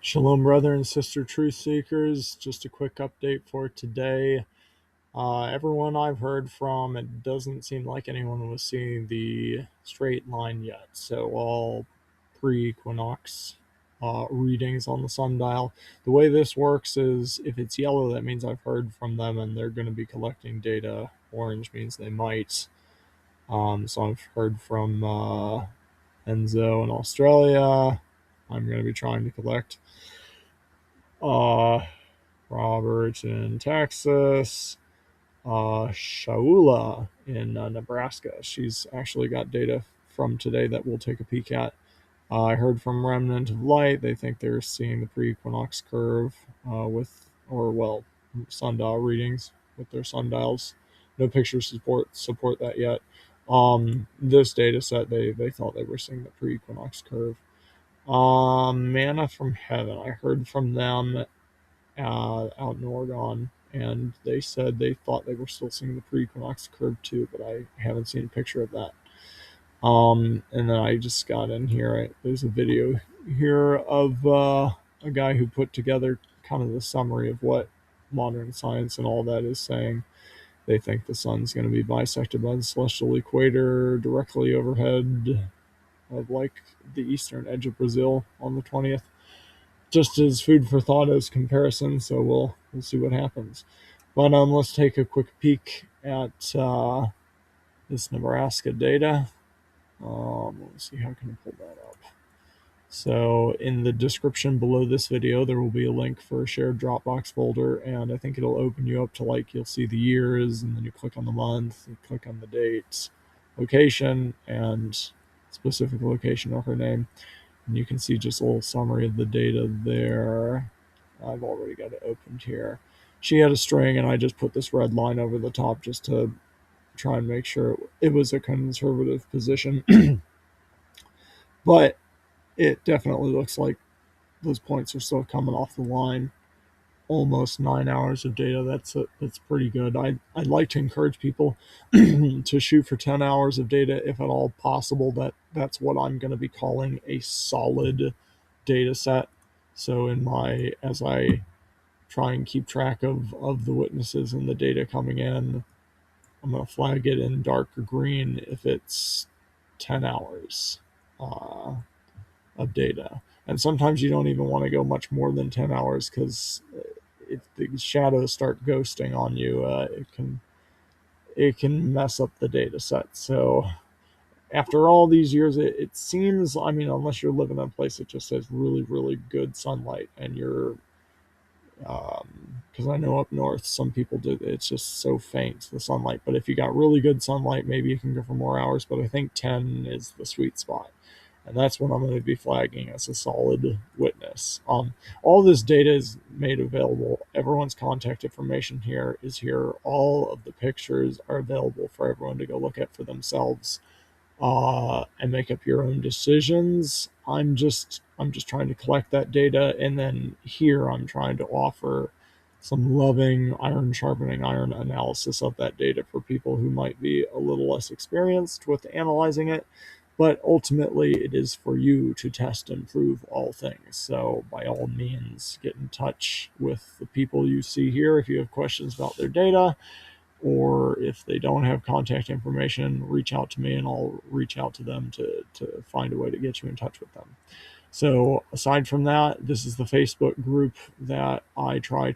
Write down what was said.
Shalom, brother and sister truth seekers. Just a quick update for today. Everyone I've heard from, it doesn't seem like anyone was seeing the straight line yet. So all pre-equinox readings on the sundial. The way this works is if it's yellow, that means I've heard from them and they're going to be collecting data. Orange means they might. So I've heard from Enzo in Australia. I'm going to be trying to collect. Robert in Texas, Shaula in Nebraska. She's actually got data from today that we'll take a peek at. I heard from Remnant of Light. They think they're seeing the pre-equinox curve sundial readings with their sundials. No pictures support that yet. This data set, they thought they were seeing the pre-equinox curve. Manna from Heaven. I heard from them out in Oregon, and they said they thought they were still seeing the pre-equinox curve too, but I haven't seen a picture of that. And then I just got in here. There's a video here of a guy who put together kind of the summary of what modern science and all that is saying. They think the sun's going to be bisected by the celestial equator directly overhead of like the eastern edge of Brazil on the 20th. Just as food for thought as comparison, so we'll see what happens. But let's take a quick peek at this Nebraska data. Let's see, how can I pull that up? So in the description below this video, there will be a link for a shared Dropbox folder, and I think it'll open you up to, like, you'll see the years, and then you click on the month, you click on the date, location, and specific location or her name. And you can see just a little summary of the data there. I've already got it opened here. She had a string, and I just put this red line over the top just to try and make sure it was a conservative position. But it definitely looks like those points are still coming off the line. Almost 9 hours of data. That's pretty good. I'd like to encourage people to shoot for 10 hours of data if at all possible. That's what I'm going to be calling a solid data set. So as I try and keep track of the witnesses and the data coming in, I'm going to flag it in darker green if it's 10 hours of data. And sometimes you don't even want to go much more than 10 hours because if the shadows start ghosting on you, it can mess up the data set. So after all these years, it seems, I mean, unless you're living in a place that just has really, really good sunlight and you're, because I know up north, some people do, it's just so faint, the sunlight. But if you got really good sunlight, maybe you can go for more hours. But I think 10 is the sweet spot. And that's what I'm going to be flagging as a solid witness. All this data is made available. Everyone's contact information here is here. All of the pictures are available for everyone to go look at for themselves and make up your own decisions. I'm just trying to collect that data, and then here I'm trying to offer some loving iron sharpening iron analysis of that data for people who might be a little less experienced with analyzing it. But ultimately, it is for you to test and prove all things. So by all means, get in touch with the people you see here if you have questions about their data, or if they don't have contact information, reach out to me and I'll reach out to them to find a way to get you in touch with them. So aside from that, this is the Facebook group that I try to